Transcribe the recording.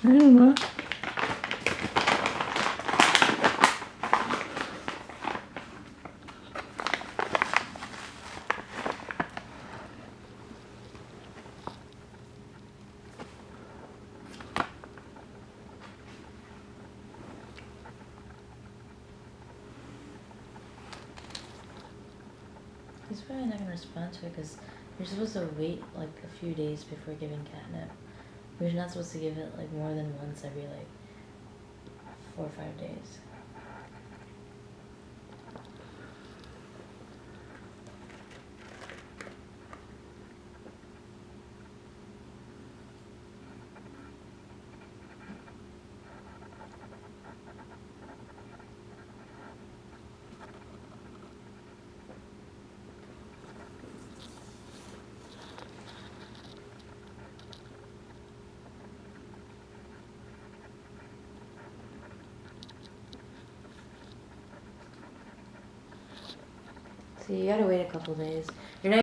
I don't know. He's probably not gonna respond to it because you're supposed to wait like a few days before giving catnip. You're not supposed to give it like more than once every like 4 or 5 days. So you gotta wait a couple days. You're not